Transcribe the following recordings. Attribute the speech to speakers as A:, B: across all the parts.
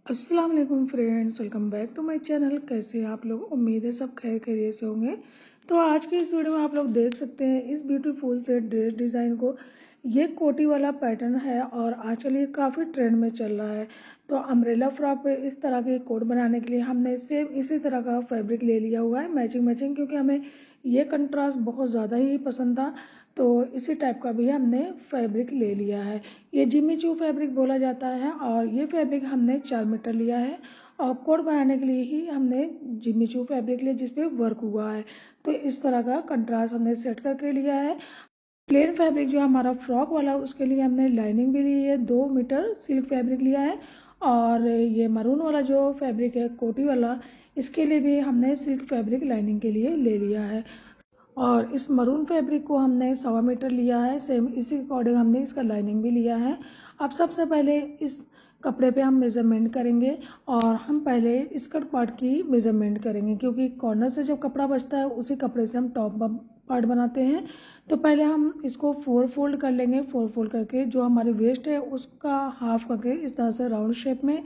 A: अस्सलाम वालेकुम friends, welcome back to my channel. कैसे हैं आप लोग? उम्मीद है सब खैर खैरियत से होंगे। तो आज की इस वीडियो में आप लोग देख सकते हैं इस ब्यूटीफुल से ड्रेस डिज़ाइन को। ये कोटी वाला पैटर्न है और आजकल ये काफ़ी ट्रेंड में चल रहा है। तो अम्ब्रेला फ्रॉक पे इस तरह के कोट बनाने के लिए हमने सेम इसी तरह का फैब्रिक ले लिया हुआ है, मैचिंग क्योंकि हमें ये कंट्रास्ट बहुत ज़्यादा ही पसंद था। तो इसी टाइप का भी हमने फैब्रिक ले लिया है। ये जिम्मी चू फैब्रिक बोला जाता है और ये फैब्रिक हमने 4 मीटर लिया है और कोट बनाने के लिए ही हमने जिम्मी चू फैब्रिक लिया जिस पे वर्क हुआ है। तो इस तरह का कंट्रास्ट हमने सेट करके लिया है। प्लेन फैब्रिक जो हमारा फ्रॉक वाला उसके लिए हमने लाइनिंग भी ली है, 2 मीटर सिल्क फैब्रिक लिया है। और ये मरून वाला जो फैब्रिक है कोटी वाला, इसके लिए भी हमने सिल्क फैब्रिक लाइनिंग के लिए ले लिया है। और इस मरून फैब्रिक को हमने 1.25 मीटर लिया है, सेम इसी के अकॉर्डिंग हमने इसका लाइनिंग भी लिया है। अब सबसे पहले इस कपड़े पे हम मेज़रमेंट करेंगे और हम पहले स्कर्ट पार्ट की मेज़रमेंट करेंगे क्योंकि कॉर्नर से जब कपड़ा बचता है उसी कपड़े से हम टॉप पार्ट बनाते हैं। तो पहले हम इसको 4 फोल्ड कर लेंगे। 4 फोल्ड करके जो हमारी वेस्ट है उसका हाफ करके इस तरह से राउंड शेप में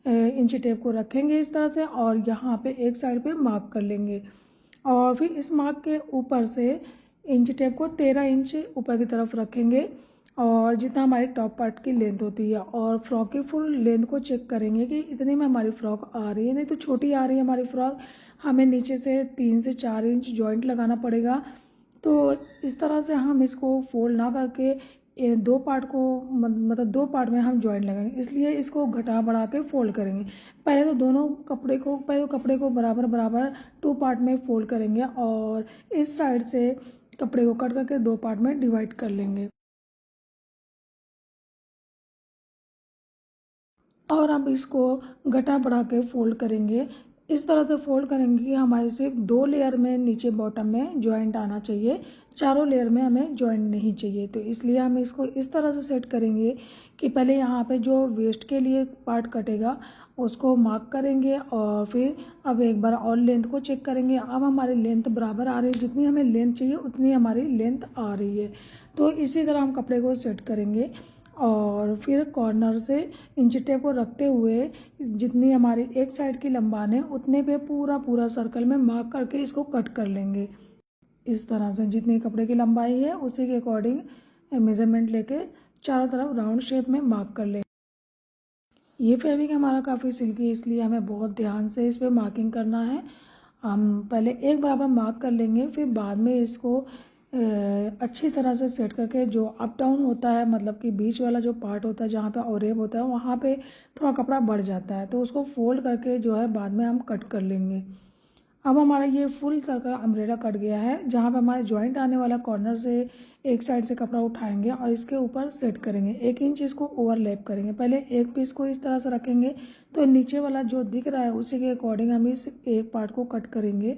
A: इंची टेप को रखेंगे इस तरह से, और यहाँ पे एक साइड पे मार्क कर लेंगे। और फिर इस मार्क के ऊपर से इंच टेप को 13 इंच ऊपर की तरफ रखेंगे और जितना हमारी टॉप पार्ट की लेंथ होती है, और फ्रॉक की फुल लेंथ को चेक करेंगे कि इतने में हमारी फ्रॉक आ रही है, नहीं तो छोटी आ रही है हमारी फ्रॉक, हमें नीचे से 3 से 4 इंच जॉइंट लगाना पड़ेगा। तो इस तरह से हम इसको फोल्ड ना करके दो पार्ट को मतलब 2 पार्ट में हम जॉइंट लगाएंगे, इसलिए इसको घटा बढ़ा के फोल्ड करेंगे। पहले तो कपड़े को बराबर बराबर 2 पार्ट में फोल्ड करेंगे और इस साइड से कपड़े को कट करके 2 पार्ट में डिवाइड कर लेंगे। और अब इसको घटा बढ़ा के फोल्ड करेंगे। इस तरह से फोल्ड करेंगे कि हमारे सिर्फ 2 लेयर में नीचे बॉटम में जॉइंट आना चाहिए, चारों लेयर में हमें जॉइंट नहीं चाहिए। तो इसलिए हम इसको इस तरह से सेट करेंगे कि पहले यहाँ पे जो वेस्ट के लिए पार्ट कटेगा उसको मार्क करेंगे और फिर अब एक बार और लेंथ को चेक करेंगे। अब हमारी लेंथ बराबर आ रही है, जितनी हमें लेंथ चाहिए उतनी हमारी लेंथ आ रही है। तो इसी तरह हम कपड़े को सेट करेंगे और फिर कॉर्नर से इंची टेप को रखते हुए जितनी हमारी एक साइड की लंबाई है उतने पे पूरा सर्कल में मार्क करके इसको कट कर लेंगे। इस तरह से जितनी कपड़े की लंबाई है उसी के अकॉर्डिंग मेजरमेंट लेके चारों तरफ राउंड शेप में मार्क कर लेंगे। ये फैब्रिक हमारा काफ़ी सिल्की है, इसलिए हमें बहुत ध्यान से इस पर मार्किंग करना है। हम पहले एक बराबर मार्क कर लेंगे, फिर बाद में इसको अच्छी तरह से सेट करके जो अप डाउन होता है, मतलब कि बीच वाला जो पार्ट होता है जहाँ पे ओरेब होता है वहाँ पे थोड़ा कपड़ा बढ़ जाता है, तो उसको फोल्ड करके जो है बाद में हम कट कर लेंगे। अब हमारा ये फुल सर्कल अम्ब्रेला कट गया है। जहाँ पे हमारे जॉइंट आने वाला कॉर्नर से एक साइड से कपड़ा उठाएंगे और इसके ऊपर सेट करेंगे। 1 इंच इसको ओवरलैप करेंगे। पहले एक पीस को इस तरह से रखेंगे तो नीचे वाला जो दिख रहा है उसी के अकॉर्डिंग हम इस एक पार्ट को कट करेंगे।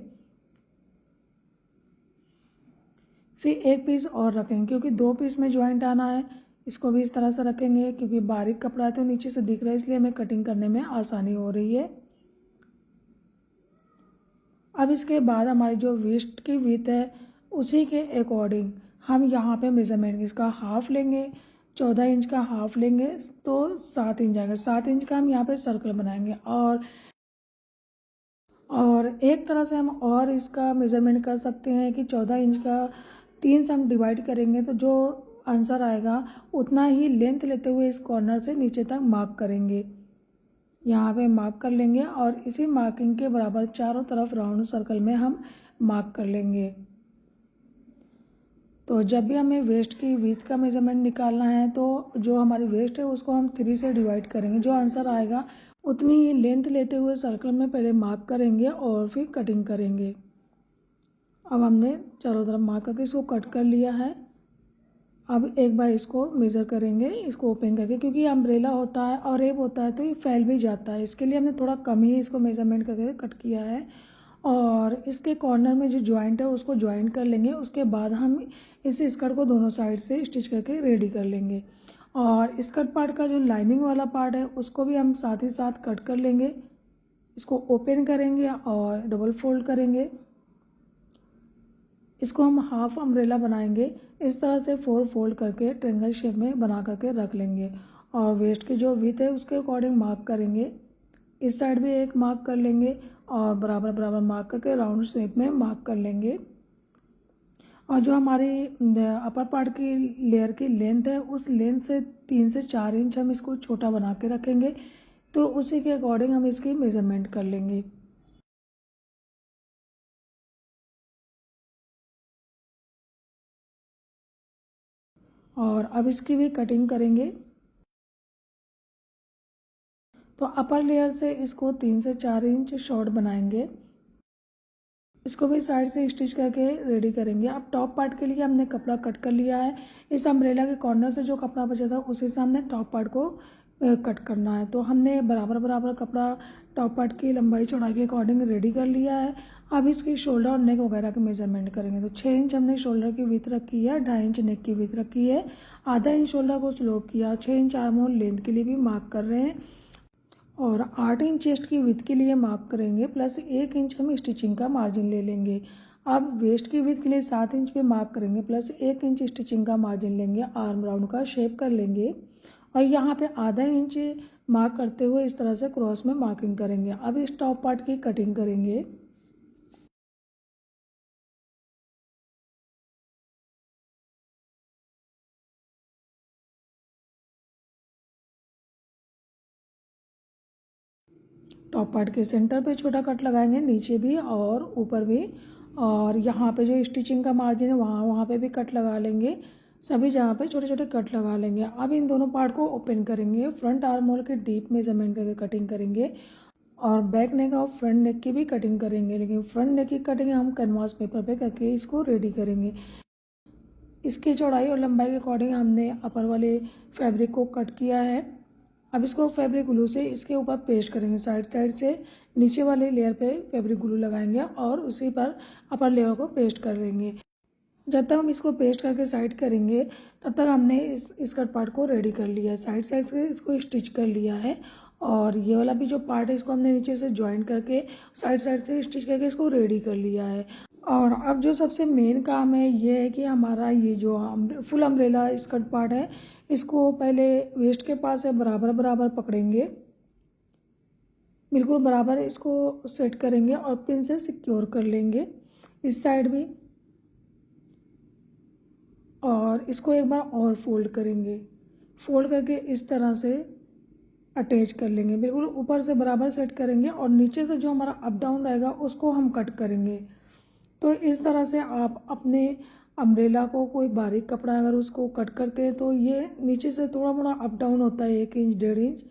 A: फिर एक पीस और रखेंगे क्योंकि 2 पीस में जॉइंट आना है। इसको भी इस तरह से रखेंगे क्योंकि बारीक कपड़ा है तो नीचे से दिख रहा है, इसलिए हमें कटिंग करने में आसानी हो रही है। अब इसके बाद हमारी जो वेस्ट की विड्थ है उसी के अकॉर्डिंग हम यहाँ पे मेज़रमेंट इसका हाफ लेंगे। 14 इंच का हाफ लेंगे तो 7 इंच आएगा। 7 इंच का हम यहाँ पे सर्कल बनाएंगे और एक तरह से हम और इसका मेज़रमेंट कर सकते हैं कि 14 इंच का 3 से हम डिवाइड करेंगे तो जो आंसर आएगा उतना ही लेंथ लेते हुए इस कॉर्नर से नीचे तक मार्क करेंगे। यहाँ पे मार्क कर लेंगे और इसी मार्किंग के बराबर चारों तरफ राउंड सर्कल में हम मार्क कर लेंगे। तो जब भी हमें वेस्ट की विड्थ का मेज़रमेंट निकालना है तो जो हमारी वेस्ट है उसको हम 3 से डिवाइड करेंगे। जो आंसर आएगा उतनी ही लेंथ लेते हुए सर्कल में पहले मार्क करेंगे और फिर कटिंग करेंगे। अब हमने चारों तरफ मार्क करके इसको कट कर लिया है। अब एक बार इसको मेज़र करेंगे, इसको ओपन करके, क्योंकि अम्ब्रेला होता है और रेब होता है तो ये फैल भी जाता है, इसके लिए हमने थोड़ा कम ही इसको मेज़रमेंट करके कट किया है। और इसके कॉर्नर में जो जॉइंट है उसको जॉइंट कर लेंगे। उसके बाद हम इस स्कर्ट को दोनों साइड से स्टिच करके रेडी कर लेंगे। और स्कर्ट पार्ट का जो लाइनिंग वाला पार्ट है उसको भी हम साथ ही साथ कट कर लेंगे। इसको ओपन करेंगे और डबल फोल्ड करेंगे। इसको हम हाफ अम्ब्रेला बनाएंगे। इस तरह से 4 फोल्ड करके ट्रायंगल शेप में बना करके रख लेंगे और वेस्ट की जो विड्थ है उसके अकॉर्डिंग मार्क करेंगे। इस साइड भी एक मार्क कर लेंगे और बराबर बराबर मार्क करके राउंड शेप में मार्क कर लेंगे। और जो हमारी अपर पार्ट की लेयर की लेंथ है उस लेंथ से 3 से 4 इंच हम इसको छोटा बना के रखेंगे। तो उसी के अकॉर्डिंग हम इसकी मेज़रमेंट कर लेंगे। और अब इसकी भी कटिंग करेंगे। तो अपर लेयर से इसको 3 से 4 इंच शॉर्ट बनाएंगे। इसको भी साइड से स्टिच करके रेडी करेंगे। अब टॉप पार्ट के लिए हमने कपड़ा कट कर लिया है। इस अम्ब्रेला के कॉर्नर से जो कपड़ा बचा था उसी से हमने टॉप पार्ट को कट करना है। तो हमने बराबर बराबर कपड़ा टॉप पार्ट की लंबाई चौड़ाई के अकॉर्डिंग रेडी कर लिया है। अब इसकी शोल्डर और नेक वगैरह की मेजरमेंट करेंगे। तो 6 इंच हमने शोल्डर की विड्थ रखी है, 2.5 इंच नेक की विड्थ रखी है, आधा इंच शोल्डर को स्लोप किया, 6 इंच आर्म होल लेंथ के लिए भी मार्क कर रहे हैं और 8 इंच चेस्ट की विड्थ के लिए मार्क करेंगे, प्लस 1 इंच हम स्टिचिंग का मार्जिन ले लेंगे। अब वेस्ट की विड्थ के लिए 7 इंच पे मार्क करेंगे, प्लस 1 इंच स्टिचिंग का मार्जिन लेंगे, आर्म राउंड का शेप कर लेंगे और यहाँ पे आधा इंच मार्क करते हुए इस तरह से क्रॉस में मार्किंग करेंगे। अब इस टॉप पार्ट की कटिंग करेंगे। टॉप पार्ट के सेंटर पे छोटा कट लगाएंगे, नीचे भी और ऊपर भी, और यहाँ पे जो स्टिचिंग का मार्जिन है वहाँ पे भी कट लगा लेंगे। सभी जगह पे छोटे छोटे कट लगा लेंगे। अब इन दोनों पार्ट को ओपन करेंगे, फ्रंट आर्म होल के डीप मेजरमेंट करके कटिंग करेंगे और बैक नेक और फ्रंट नेक की भी कटिंग करेंगे। लेकिन फ्रंट नेक की कटिंग हम कैनवास पेपर पे करके इसको रेडी करेंगे। इसकी चौड़ाई और लंबाई के अकॉर्डिंग हमने अपर वाले फैब्रिक को कट किया है। अब इसको फैब्रिक ग्लू से इसके ऊपर पेस्ट करेंगे, साइड साइड से नीचे वाले लेयर पे फैब्रिक ग्लू लगाएंगे और उसी पर अपर लेयर को पेस्ट कर लेंगे। जब तक हम इसको पेस्ट करके साइड करेंगे तब तक हमने इस स्कर्ट पार्ट को रेडी कर लिया है। साइड साइड से इसको स्टिच कर लिया है और ये वाला भी जो पार्ट है इसको हमने नीचे से ज्वाइन करके साइड साइड से स्टिच करके इसको रेडी कर लिया है। और अब जो सबसे मेन काम है ये है कि हमारा ये जो फुल अम्ब्रेला स्कर्ट पार्ट है इसको पहले वेस्ट के पास है बराबर बराबर पकड़ेंगे, बिल्कुल बराबर इसको सेट करेंगे और पिन से सिक्योर कर लेंगे इस साइड भी। और इसको एक बार और फोल्ड करेंगे, फोल्ड करके इस तरह से अटैच कर लेंगे, बिल्कुल ऊपर से बराबर सेट करेंगे और नीचे से जो हमारा अप डाउन रहेगा उसको हम कट करेंगे। तो इस तरह से आप अपने अम्ब्रेला को कोई बारीक कपड़ा अगर उसको कट करते हैं तो ये नीचे से थोड़ा मोड़ा अप डाउन होता है, 1 इंच 1.5 इंच।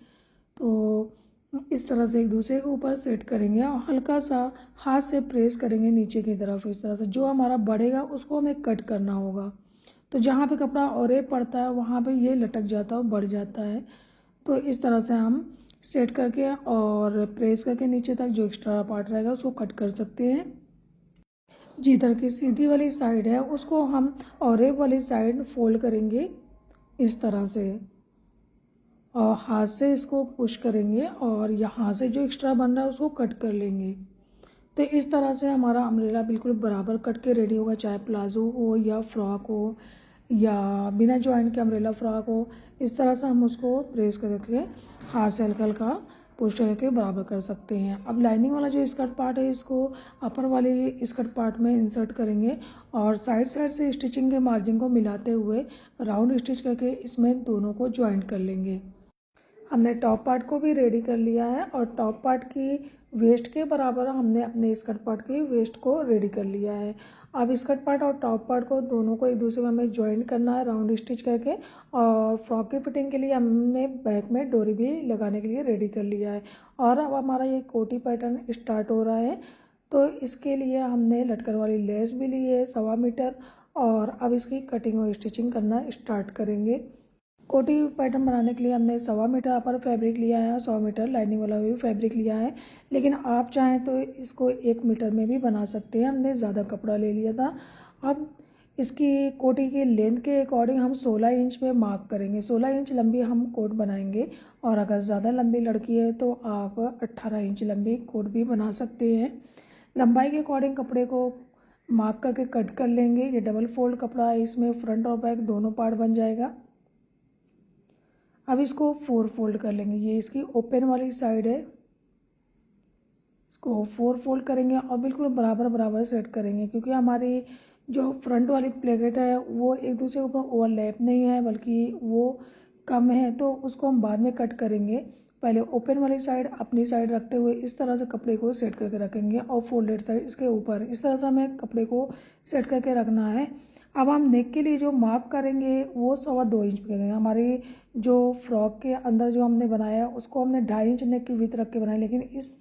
A: तो इस तरह से एक दूसरे के ऊपर सेट करेंगे और हल्का सा हाथ से प्रेस करेंगे नीचे की तरफ। इस तरह से जो हमारा बढ़ेगा उसको हमें कट करना होगा। तो जहाँ पे कपड़ा औरे पड़ता है वहाँ पे ये लटक जाता है और बढ़ जाता है। तो इस तरह से हम सेट करके और प्रेस करके नीचे तक जो एक्स्ट्रा पार्ट रहेगा उसको कट कर सकते हैं। जिधर की सीधी वाली साइड है उसको हम औरे वाली साइड फोल्ड करेंगे इस तरह से और हाथ से इसको पुश करेंगे और यहाँ से जो एक्स्ट्रा बन रहा है उसको कट कर लेंगे। तो इस तरह से हमारा अम्ब्रेला बिल्कुल बराबर कट के रेडी होगा, चाहे प्लाजो हो या फ्रॉक हो या बिना जॉइंट के अम्ब्रेला फ्रॉक हो। इस तरह से हम उसको प्रेस करके हाथ से हल्का हल्का पुश करके बराबर कर सकते हैं। अब लाइनिंग वाला जो स्कर्ट पार्ट है इसको अपर वाले स्कर्ट पार्ट में इंसर्ट करेंगे और साइड साइड से स्टिचिंग के मार्जिन को मिलाते हुए राउंड स्टिच करके इसमें दोनों को ज्वाइंट कर लेंगे। हमने टॉप पार्ट को भी रेडी कर लिया है और टॉप पार्ट की वेस्ट के बराबर हमने अपने स्कर्ट पार्ट की वेस्ट को रेडी कर लिया है। अब स्कर्ट पार्ट और टॉप पार्ट को दोनों को एक दूसरे में हमें ज्वाइन करना है राउंड स्टिच करके। और फ्रॉक की फिटिंग के लिए हमने बैक में डोरी भी लगाने के लिए रेडी कर लिया है। और अब हमारा ये कोटी पैटर्न स्टार्ट हो रहा है। तो इसके लिए हमने लटकन वाली लेस भी ली है 1.25 मीटर और अब इसकी कटिंग और स्टिचिंग करना स्टार्ट करेंगे। कोटी पैटर्न बनाने के लिए हमने 1.25 मीटर अपर फैब्रिक लिया है, 100 मीटर लाइनिंग वाला भी फैब्रिक लिया है। लेकिन आप चाहें तो इसको 1 मीटर में भी बना सकते हैं, हमने ज़्यादा कपड़ा ले लिया था। अब इसकी कोटी की लेंथ के अकॉर्डिंग हम 16 इंच पे मार्क करेंगे। 16 इंच लंबी हम कोट बनाएंगे और अगर ज़्यादा लंबी लड़की है तो आप 18 इंच लंबी कोट भी बना सकते हैं। लंबाई के अकॉर्डिंग कपड़े को मार्क करके कट कर लेंगे। ये डबल फोल्ड कपड़ा है, इसमें फ्रंट और बैक दोनों पार्ट बन जाएगा। अब इसको 4 फोल्ड कर लेंगे। ये इसकी ओपन वाली साइड है इसको 4 फोल्ड करेंगे और बिल्कुल बराबर बराबर सेट करेंगे, क्योंकि हमारी जो फ्रंट वाली प्लेकेट है वो एक दूसरे के ऊपर ओवरलैप नहीं है, बल्कि वो कम है, तो उसको हम बाद में कट करेंगे। पहले ओपन वाली साइड अपनी साइड रखते हुए इस तरह से कपड़े को सेट करके रखेंगे और फोल्डेड साइड इसके ऊपर, इस तरह से हमें कपड़े को सेट करके रखना है। अब हम नेक के लिए जो मार्क करेंगे वो 2.25 इंच करेंगे। हमारी जो फ्रॉक के अंदर जो हमने बनाया है उसको हमने 2.5 इंच नेक की विड्थ रख के बनाया, लेकिन इस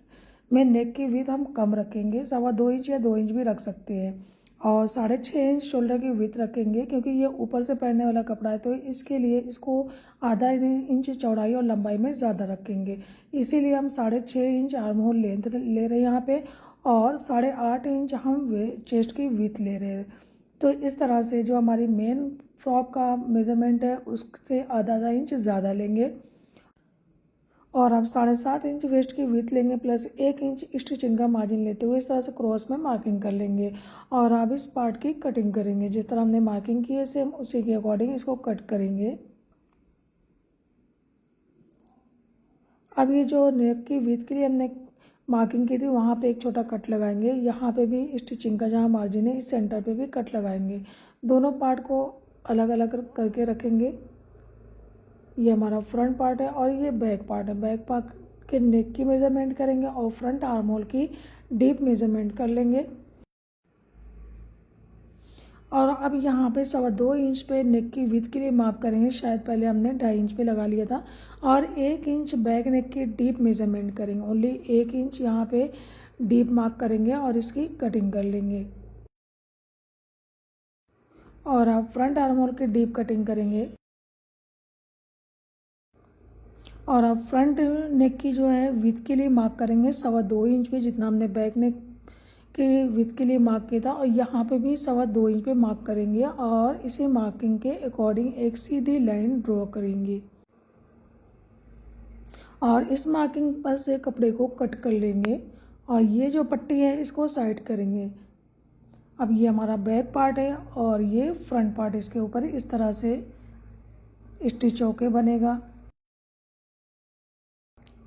A: में नेक की विड्थ हम कम रखेंगे, 2.25 इंच या 2 इंच भी रख सकते हैं। और 6.5 इंच शोल्डर की विड्थ रखेंगे, क्योंकि ये ऊपर से पहनने वाला कपड़ा है, तो इसके लिए इसको आधा इंच चौड़ाई और लंबाई में ज़्यादा रखेंगे। इसीलिए हम 6.5 इंच आर्म होल लेंथ ले रहे हैं यहाँ पे, और 8.5 इंच हम चेस्ट की विड्थ ले रहे हैं। तो इस तरह से जो हमारी मेन फ्रॉक का मेज़रमेंट है उससे आधा इंच ज़्यादा लेंगे। और अब 7.5 इंच वेस्ट की विड्थ लेंगे, प्लस 1 इंच स्टिचिंग का मार्जिन लेते हुए इस तरह से क्रॉस में मार्किंग कर लेंगे। और अब इस पार्ट की कटिंग करेंगे, जिस तरह हमने मार्किंग की है सेम उसी के अकॉर्डिंग इसको कट करेंगे। अब ये जो नेक की विड्थ के लिए हमने मार्किंग की थी वहाँ पे एक छोटा कट लगाएंगे, यहाँ पे भी स्टिचिंग का जहाँ मार्जिन है इस सेंटर पे भी कट लगाएंगे। दोनों पार्ट को अलग अलग करके रखेंगे। ये हमारा फ्रंट पार्ट है और ये बैक पार्ट है। बैक पार्ट के नेक की मेज़रमेंट करेंगे और फ्रंट आर्म होल की डीप मेज़रमेंट कर लेंगे। और अब यहाँ पे 2.25 इंच पे नेक की विड्थ के लिए मार्क करेंगे, शायद पहले हमने 2.5 इंच पे लगा लिया था। और 1 इंच बैक नेक की डीप मेज़रमेंट करेंगे, ओनली 1 इंच यहाँ पे डीप मार्क करेंगे और इसकी कटिंग कर लेंगे। और अब फ्रंट आर्म होल की डीप कटिंग करेंगे। और अब फ्रंट नेक की जो है विड्थ के लिए मार्क करेंगे 2.25 इंच पे, जितना हमने बैक नेक के विड्थ के लिए मार्क किया था, और यहाँ पे भी 2.25 इंच पे मार्क करेंगे और इसी मार्किंग के अकॉर्डिंग एक सीधी लाइन ड्रॉ करेंगे और इस मार्किंग पर से कपड़े को कट कर लेंगे। और ये जो पट्टी है इसको साइड करेंगे। अब ये हमारा बैक पार्ट है और ये फ्रंट पार्ट, इसके ऊपर इस तरह से स्टिच होके बनेगा।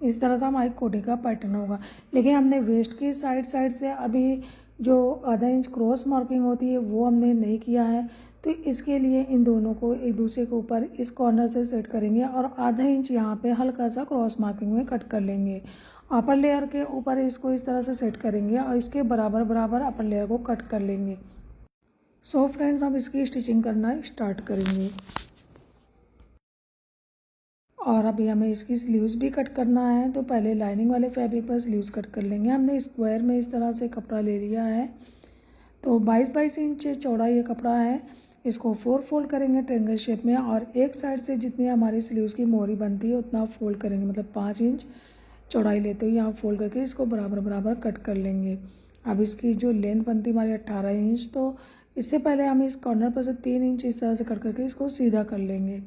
A: इस तरह से हमारी कोटी का पैटर्न होगा। लेकिन हमने वेस्ट की साइड से अभी जो आधा इंच क्रॉस मार्किंग होती है वो हमने नहीं किया है, तो इसके लिए इन दोनों को एक दूसरे के ऊपर इस कॉर्नर से सेट करेंगे और आधा इंच यहाँ पे हल्का सा क्रॉस मार्किंग में कट कर लेंगे। अपर लेयर के ऊपर इसको इस तरह से सेट करेंगे और इसके बराबर बराबर अपर लेयर को कट कर लेंगे। सो फ्रेंड्स, अब इसकी स्टिचिंग करना स्टार्ट करेंगे। और अभी हमें इसकी स्लीव्स भी कट करना है, तो पहले लाइनिंग वाले फैब्रिक पर स्लीव्स कट कर लेंगे। हमने स्क्वायर में इस तरह से कपड़ा ले लिया है, तो 22 इंच चौड़ा ये कपड़ा है। इसको 4 फोल्ड करेंगे ट्रायंगल शेप में, और एक साइड से जितनी हमारी स्लीव्स की मोहरी बनती है उतना फोल्ड करेंगे, मतलब 5 इंच चौड़ाई लेते हुए यहाँ फोल्ड करके इसको बराबर बराबर कट कर लेंगे। अब इसकी जो लेंथ बनती है हमारी 18 इंच, तो इससे पहले हम इस कॉर्नर पर से 3 इंच इस तरह से कट करके इसको सीधा कर लेंगे।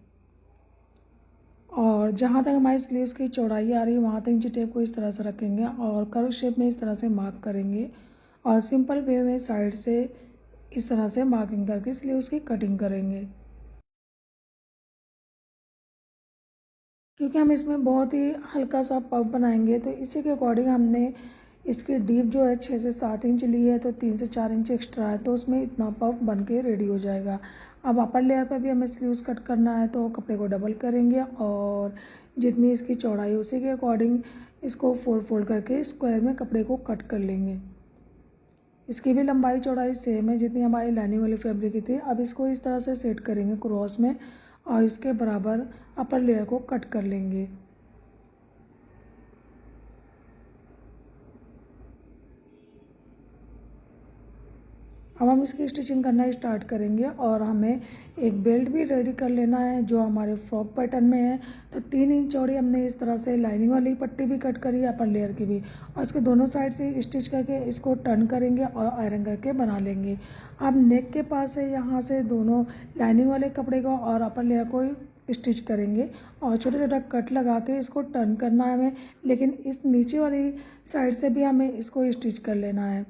A: और जहाँ तक हमारी स्लीव्स की चौड़ाई आ रही है वहाँ तक इंची टेप को इस तरह से रखेंगे और कर्व शेप में इस तरह से मार्क करेंगे और सिंपल वे में साइड से इस तरह से मार्किंग करके स्लीव्स की कटिंग करेंगे। क्योंकि हम इसमें बहुत ही हल्का सा पफ बनाएंगे, तो इसी के अकॉर्डिंग हमने इसकी डीप जो है 6 से 7 इंच ली है, तो 3 से 4 इंच एक्स्ट्रा है, तो उसमें इतना पफ बन के रेडी हो जाएगा। अब अपर लेयर पर भी हमें स्लीव्स कट करना है, तो कपड़े को डबल करेंगे और जितनी इसकी चौड़ाई उसी के अकॉर्डिंग इसको 4 फोल्ड करके स्क्वायर में कपड़े को कट कर लेंगे। इसकी भी लंबाई चौड़ाई सेम है जितनी हमारी लाइनिंग वाली फैब्रिक की थी। अब इसको इस तरह से सेट करेंगे क्रॉस में और इसके बराबर अपर लेयर को कट कर लेंगे। अब हम इसकी स्टिचिंग करना स्टार्ट करेंगे और हमें एक बेल्ट भी रेडी कर लेना है जो हमारे फ्रॉक पैटर्न में है। तो 3 इंच चौड़ी हमने इस तरह से लाइनिंग वाली पट्टी भी कट करी है, अपर लेयर की भी, और इसको दोनों साइड से स्टिच करके इसको टर्न करेंगे और आयरन करके बना लेंगे। अब नेक के पास से यहाँ से दोनों लाइनिंग वाले कपड़े को और अपर लेयर को स्टिच करेंगे और छोटा छोटा कट लगा के इसको टर्न करना है हमें, लेकिन इस नीचे वाली साइड से भी हमें इसको स्टिच कर लेना है।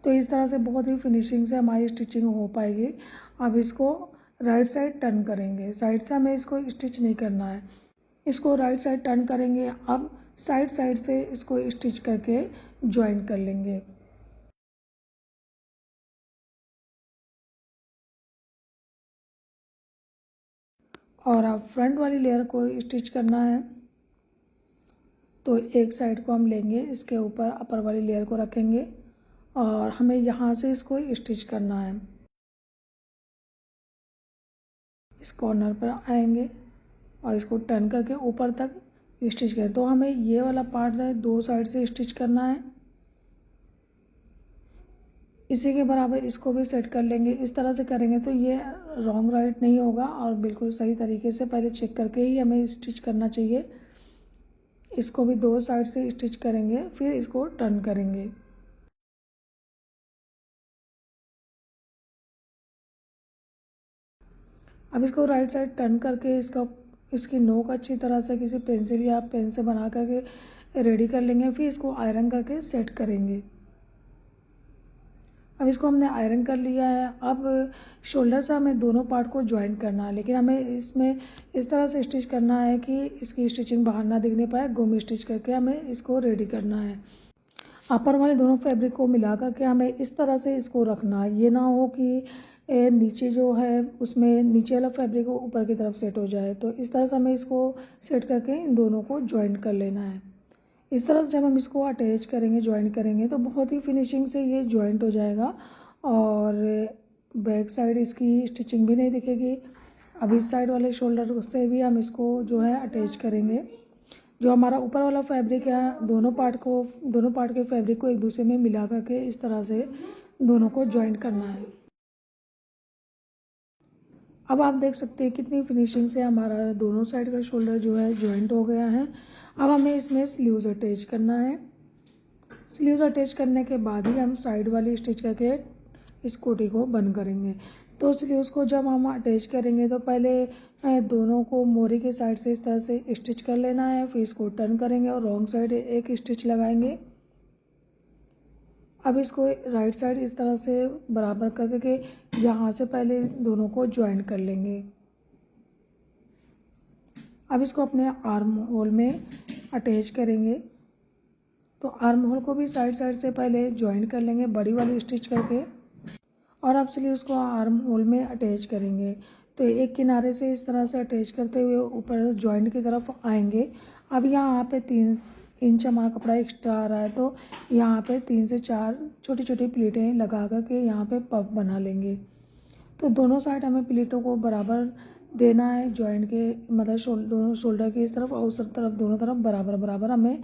A: तो इस तरह से बहुत ही फिनिशिंग से हमारी स्टिचिंग हो पाएगी। अब इसको राइट साइड टर्न करेंगे, साइड से हमें इसको स्टिच नहीं करना है, इसको राइट साइड टर्न करेंगे। अब साइड साइड से इसको स्टिच करके ज्वाइन कर लेंगे। और अब फ्रंट वाली लेयर को स्टिच करना है, तो एक साइड को हम लेंगे, इसके ऊपर अपर वाली लेयर को रखेंगे और हमें यहाँ से इसको स्टिच करना है। इस कॉर्नर पर आएंगे और इसको टर्न करके ऊपर तक स्टिच करें। तो हमें ये वाला पार्ट है 2 साइड से स्टिच करना है। इसी के बराबर इसको भी सेट कर लेंगे। इस तरह से करेंगे तो ये रॉन्ग राइट नहीं होगा और बिल्कुल सही तरीके से पहले चेक करके ही हमें स्टिच करना चाहिए। इसको भी 2 साइड से स्टिच करेंगे, फिर इसको टर्न करेंगे। अब इसको राइट साइड टर्न करके इसकी नोक अच्छी तरह से किसी पेंसिल या पेन से बना करके रेडी कर लेंगे। फिर इसको आयरन करके सेट करेंगे। अब इसको हमने आयरन कर लिया है। अब शोल्डर से हमें दोनों पार्ट को ज्वाइन करना है, लेकिन हमें इसमें इस तरह से स्टिच करना है कि इसकी स्टिचिंग बाहर ना दिखने पाए। गुम स्टिच करके हमें इसको रेडी करना है। अपर वाले दोनों फैब्रिक को मिला करके हमें इस तरह से इसको रखना है। ये ना हो कि नीचे जो है उसमें नीचे वाला फैब्रिक ऊपर की तरफ सेट हो जाए। तो इस तरह से हमें इसको सेट करके इन दोनों को ज्वाइन कर लेना है। इस तरह से जब हम इसको अटैच करेंगे, ज्वाइन करेंगे, तो बहुत ही फिनिशिंग से ये ज्वाइंट हो जाएगा और बैक साइड इसकी स्टिचिंग भी नहीं दिखेगी। अब इस साइड वाले शोल्डर से भी हम इसको जो है अटैच करेंगे। जो हमारा ऊपर वाला फैब्रिक है, दोनों पार्ट के फैब्रिक को एक दूसरे में मिला करके इस तरह से दोनों को ज्वाइंट करना है। अब आप देख सकते हैं कितनी फिनिशिंग से हमारा दोनों साइड का शोल्डर जो है ज्वाइंट हो गया है। अब हमें इसमें स्लीव्स अटैच करना है। स्लीव्स अटैच करने के बाद ही हम साइड वाली स्टिच करके इस कोटी को बंद करेंगे। तो स्लीव्स को जब हम अटैच करेंगे तो पहले दोनों को मोरी के साइड से इस तरह से स्टिच कर लेना है। फिर इसको टर्न करेंगे और रॉन्ग साइड एक स्टिच लगाएंगे। अब इसको राइट साइड इस तरह से बराबर करके यहाँ से पहले दोनों को ज्वाइन कर लेंगे। अब इसको अपने आर्म होल में अटैच करेंगे। तो आर्म होल को भी साइड साइड से पहले ज्वाइन कर लेंगे बड़ी वाली स्टिच करके, और अब स्लीव्स को आर्म होल में अटैच करेंगे। तो एक किनारे से इस तरह से अटैच करते हुए ऊपर ज्वाइंट की तरफ आएंगे। अब यहाँ पे 3 इंच हमारा कपड़ा एक्स्ट्रा आ रहा है, तो यहाँ पे 3 से 4 छोटी छोटी प्लेटें लगा करके यहाँ पे पफ बना लेंगे। तो दोनों साइड हमें प्लेटों को बराबर देना है, ज्वाइंट के मतलब दोनों शोल्डर की इस तरफ और उस तरफ, दोनों तरफ बराबर बराबर हमें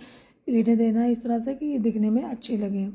A: प्लेटें देना है, इस तरह से कि ये दिखने में अच्छी लगे।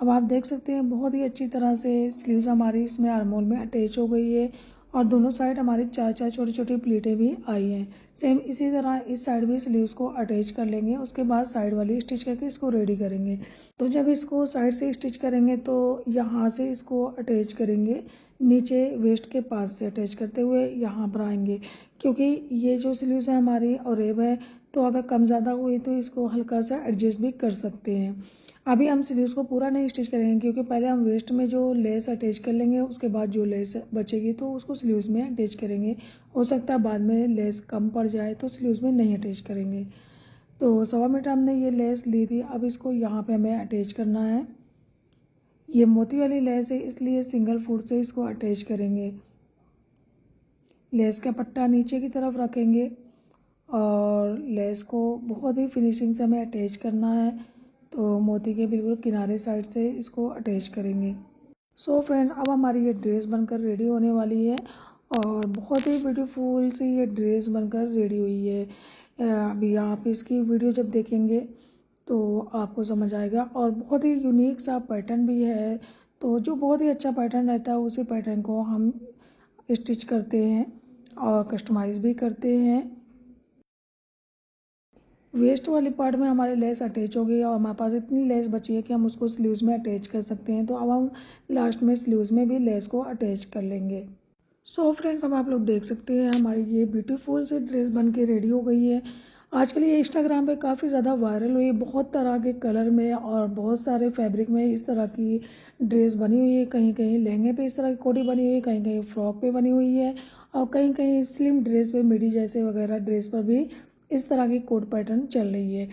A: अब आप देख सकते हैं बहुत ही अच्छी तरह से स्लीव्स हमारी इसमें आर्म होल में अटैच हो गई है और दोनों साइड हमारी 4-4 छोटी छोटी प्लेटें भी आई हैं। सेम इसी तरह इस साइड भी स्लीव्स को अटैच कर लेंगे। उसके बाद साइड वाली स्टिच करके इसको रेडी करेंगे। तो जब इसको साइड से स्टिच करेंगे तो यहाँ से इसको अटैच करेंगे, नीचे वेस्ट के पास से अटैच करते हुए यहाँ पर आएंगे। क्योंकि ये जो स्लीव्स है हमारी और रेब है, तो अगर कम ज़्यादा हुई तो इसको हल्का सा एडजस्ट भी कर सकते हैं। अभी हम स्लीव्स को पूरा नहीं स्टिच करेंगे, क्योंकि पहले हम वेस्ट में जो लेस अटैच कर लेंगे, उसके बाद जो लेस बचेगी तो उसको स्लीव्स में अटैच करेंगे। हो सकता है बाद में लेस कम पड़ जाए तो स्लीव्स में नहीं अटैच करेंगे। तो 1.25 मीटर हमने ये लेस ली थी। अब इसको यहाँ पे हमें अटैच करना है। ये मोती वाली लेस है, इसलिए सिंगल फुट से इसको अटैच करेंगे। लेस का पट्टा नीचे की तरफ रखेंगे और लेस को बहुत ही फिनिशिंग से हमें अटैच करना है। तो मोती के बिल्कुल किनारे साइड से इसको अटैच करेंगे। सो फ्रेंड्स, अब हमारी ये ड्रेस बनकर रेडी होने वाली है और बहुत ही ब्यूटीफुल सी ये ड्रेस बनकर रेडी हुई है। अभी आप इसकी वीडियो जब देखेंगे तो आपको समझ आएगा। और बहुत ही यूनिक सा पैटर्न भी है। तो जो बहुत ही अच्छा पैटर्न रहता है उसी पैटर्न को हम स्टिच करते हैं और कस्टमाइज़ भी करते हैं। वेस्ट वाली पार्ट में हमारी लेस अटैच हो गई और हमारे पास इतनी लेस बची है कि हम उसको स्लीव्स में अटैच कर सकते हैं। तो अब हम लास्ट में स्लीव्स में भी लेस को अटैच कर लेंगे। सो फ्रेंड्स, अब आप लोग देख सकते हैं हमारी ये ब्यूटीफुल सी ड्रेस बन के रेडी हो गई है। आजकल ये इंस्टाग्राम पे काफ़ी ज़्यादा वायरल हुई है। बहुत तरह के कलर में और बहुत सारे फैब्रिक में इस तरह की ड्रेस बनी हुई है। कहीं कहीं लहंगे पे इस तरह की कोटी बनी हुई है, कहीं कहीं फ्रॉक पे बनी हुई है और कहीं कहीं स्लिम ड्रेस पे, मिडी जैसे वगैरह ड्रेस पर भी इस तरह की कोट पैटर्न चल रही है।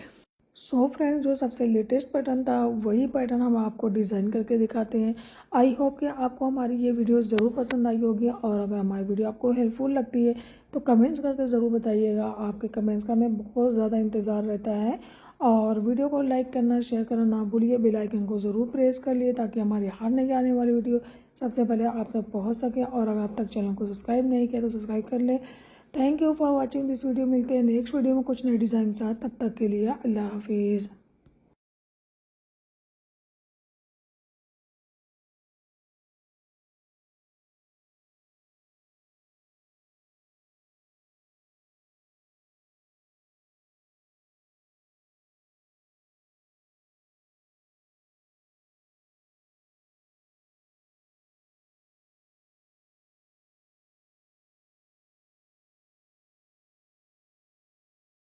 A: सो फ्रेंड्स, जो सबसे लेटेस्ट पैटर्न था वही पैटर्न हम आपको डिज़ाइन करके दिखाते हैं। आई होप कि आपको हमारी ये वीडियो ज़रूर पसंद आई होगी, और अगर हमारी वीडियो आपको हेल्पफुल लगती है तो कमेंट्स करके ज़रूर बताइएगा। आपके कमेंट्स का हमें बहुत ज़्यादा इंतज़ार रहता है। और वीडियो को लाइक करना, शेयर करना ना भूलिए। बेल आइकन को ज़रूर प्रेस कर लिए ताकि हमारी हर नई आने वाली वीडियो सबसे पहले आप तक पहुँच सके। और अगर आप तक चैनल को सब्सक्राइब नहीं किया तो सब्सक्राइब कर लें। Thank you for watching this video. मिलते हैं नेक्स्ट वीडियो में कुछ नए डिज़ाइन के साथ। तब तक के लिए अल्लाह हाफिज़।